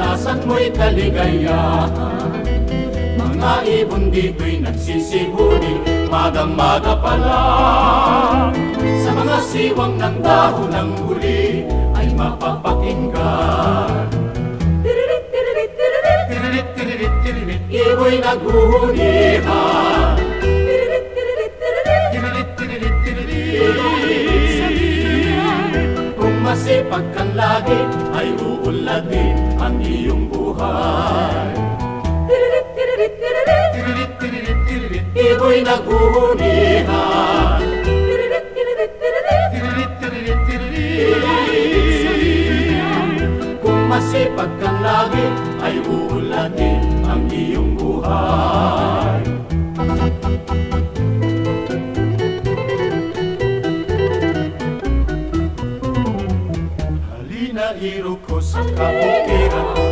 Lasan mo'y kaligayahan, mga ibon dito'y nagsisihuli, magang-maga pa lang. Sa mga siwang ng dahon ng huli ay mapapakinggan. Tiririt, tiririt, tiririt, tiririt, tiririt, tiririt, ibo'y naghuhulihan. Tiririt, tiririt, tiririt, tiririt, tiririt, tiririt. Kung masipag kang lagi ay uuladin ang iyong buhay. Tiririt, tiririt, tiririt, tiririt, tiririt, tiririt, ibo'y naghuhulihan. Tiririt, tiririt, tiririt, tiririt, tiririt, tiririt. Kung masipag kang lagi ay uuladin ang iyong buhay. Halina, hiro ko sa kabukiran.